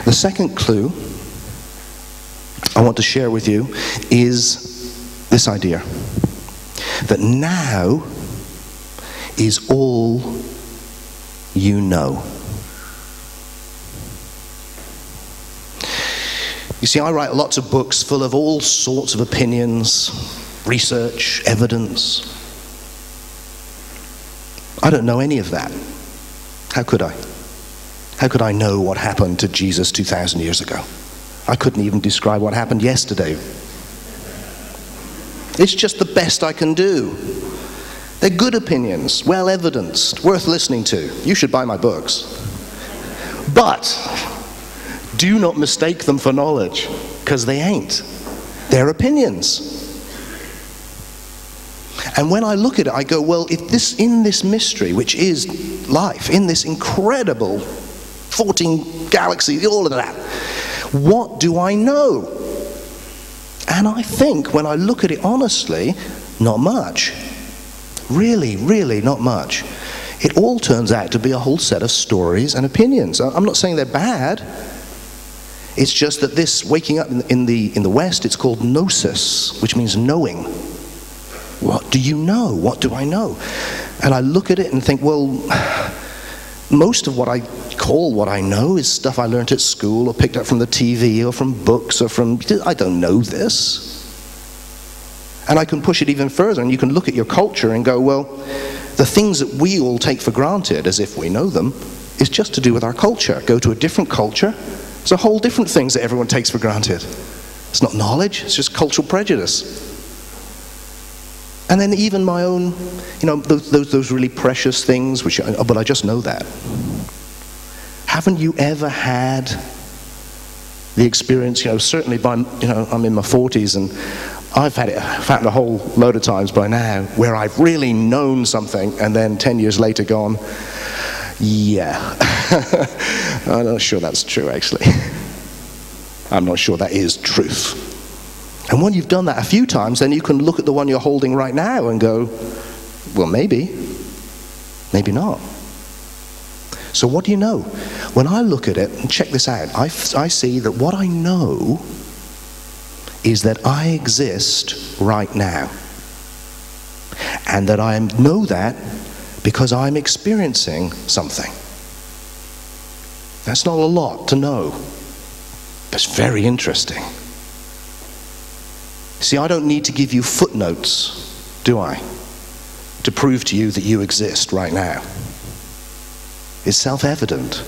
The second clue I want to share with you is this idea that now is all you know. You see, I write lots of books full of all sorts of opinions, research, evidence. I don't know any of that. How could I? How could I know what happened to Jesus 2,000 years ago? I couldn't even describe what happened yesterday. It's just the best I can do. They're good opinions, well evidenced, worth listening to. You should buy my books. But do not mistake them for knowledge, because they ain't. They're opinions. And when I look at it, I go, well, if this, in this mystery, which is life, in this incredible 14 galaxies, all of that, what do I know? And I think, when I look at it honestly, not much. Really, really not much. It all turns out to be a whole set of stories and opinions. I'm not saying they're bad. It's just that this waking up in the West, it's called gnosis, which means knowing. What do you know? What do I know? And I look at it and think, well, most of what I call what I know is stuff I learned at school or picked up from the TV or from books or from, I don't know this. And I can push it even further, and you can look at your culture and go, well, the things that we all take for granted as if we know them is just to do with our culture. Go to a different culture, it's a whole different things that everyone takes for granted. It's not knowledge, it's just cultural prejudice. And then even my own, those really precious things, but I just know that. Haven't you ever had the experience, certainly I'm in my 40s, and I've found a whole load of times by now where I've really known something and then 10 years later gone, yeah, I'm not sure that's true actually. I'm not sure that is truth. And when you've done that a few times, then you can look at the one you're holding right now and go, well, maybe not. So what do you know? When I look at it, and check this out, I see that what I know is that I exist right now. And that I know that because I'm experiencing something. That's not a lot to know, but it's very interesting. See, I don't need to give you footnotes, do I, to prove to you that you exist right now. It's self-evident.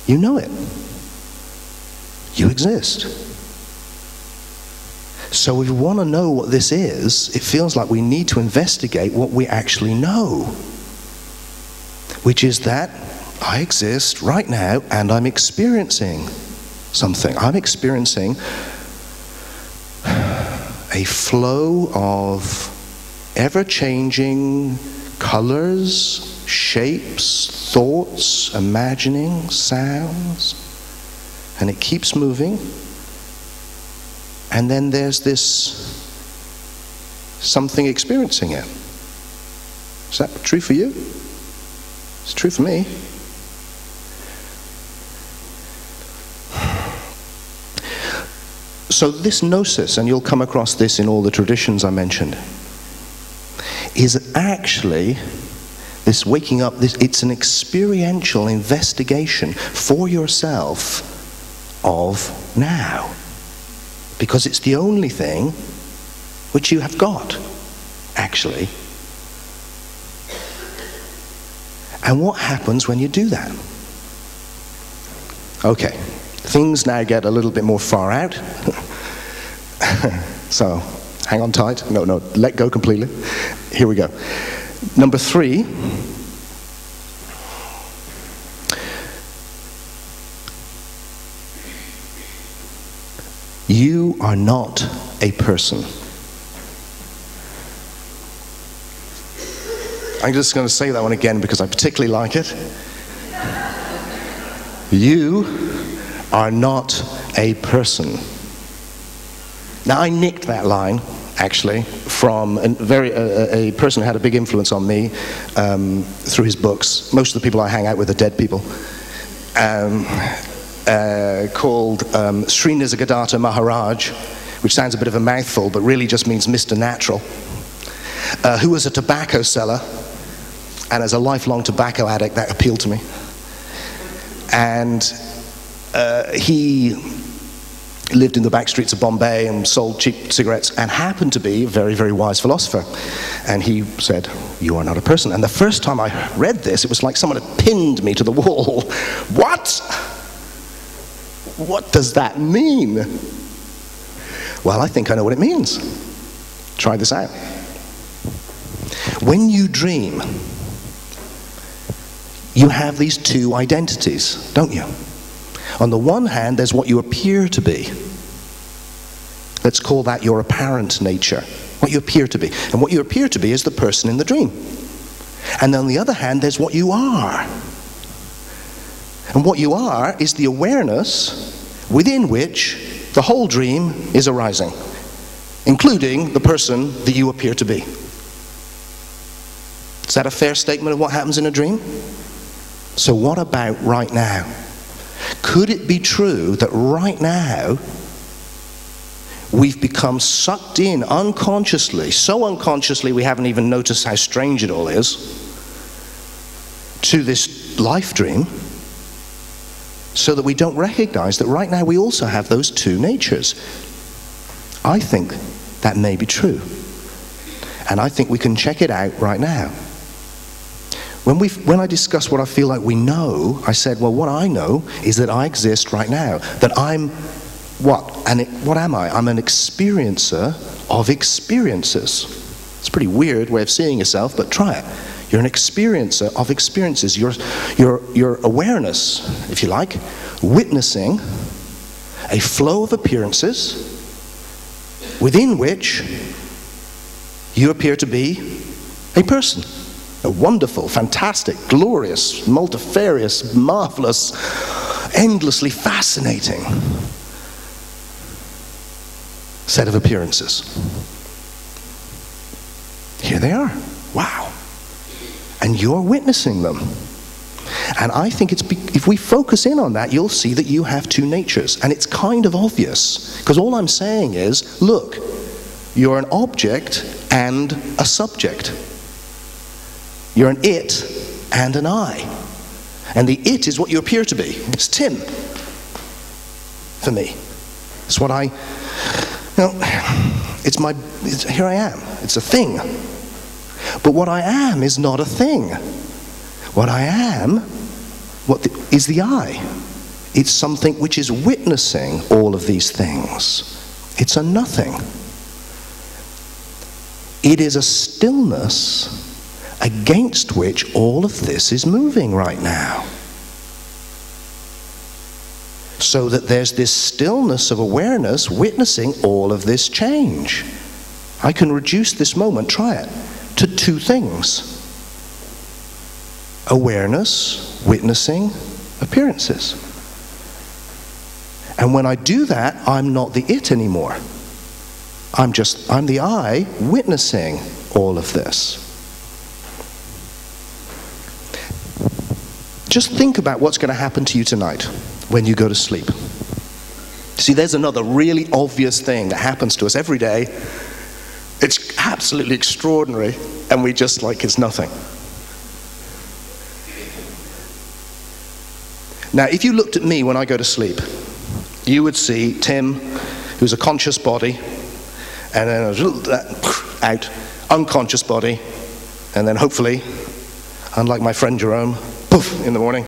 You know it. You exist. So if we want to know what this is, it feels like we need to investigate what we actually know, which is that I exist right now and I'm experiencing something. I'm experiencing a flow of ever-changing colors, shapes, thoughts, imagining, sounds, and it keeps moving. And then there's this something experiencing it. Is that true for you? It's true for me. So this gnosis, and you'll come across this in all the traditions I mentioned, is actually this waking up, it's an experiential investigation for yourself of now. Because it's the only thing which you have got, actually. And what happens when you do that? Okay, things now get a little bit more far out. So, hang on tight. No, let go completely. Here we go. Number 3. You are not a person. I'm just going to say that one again because I particularly like it. You are not a person. Now, I nicked that line, actually, from a person who had a big influence on me through his books. Most of the people I hang out with are dead people. called Sri Nisargadatta Maharaj, which sounds a bit of a mouthful, but really just means Mr. Natural, who was a tobacco seller, and as a lifelong tobacco addict, that appealed to me. And he lived in the back streets of Bombay and sold cheap cigarettes and happened to be a very, very wise philosopher. And he said, "You are not a person." And the first time I read this, it was like someone had pinned me to the wall. What? What does that mean? Well, I think I know what it means. Try this out. When you dream, you have these two identities, don't you? On the one hand, there's what you appear to be. Let's call that your apparent nature, what you appear to be. And what you appear to be is the person in the dream. And then on the other hand, there's what you are. And what you are is the awareness within which the whole dream is arising, including the person that you appear to be. Is that a fair statement of what happens in a dream? So what about right now? Could it be true that right now we've become sucked in unconsciously, so unconsciously we haven't even noticed how strange it all is, to this life dream, so that we don't recognize that right now we also have those two natures? I think that may be true. And I think we can check it out right now. When I discuss what I feel like we know, I said, well, what I know is that I exist right now. That I'm what? And what am I? I'm an experiencer of experiences. It's a pretty weird way of seeing yourself, but try it. You're an experiencer of experiences. Your awareness, if you like, witnessing a flow of appearances within which you appear to be a person. A wonderful, fantastic, glorious, multifarious, marvelous, endlessly fascinating set of appearances. Here they are. Wow. And you're witnessing them. And I think if we focus in on that, you'll see that you have two natures. And it's kind of obvious, because all I'm saying is, look, you're an object and a subject. You're an it and an I. And the it is what you appear to be. It's Tim. For me. It's what here I am. It's a thing. But what I am is not a thing. What I am, is the I. It's something which is witnessing all of these things. It's a nothing. It is a stillness against which all of this is moving right now. So that there's this stillness of awareness witnessing all of this change. I can reduce this moment, try it, to two things. Awareness, witnessing, appearances. And when I do that, I'm not the it anymore. I'm the I witnessing all of this. Just think about what's going to happen to you tonight when you go to sleep. See, there's another really obvious thing that happens to us every day. It's absolutely extraordinary, and we just like it's nothing. Now, if you looked at me when I go to sleep, you would see Tim, who's a conscious body, and then out, unconscious body, and then hopefully, unlike my friend Jerome, poof, in the morning.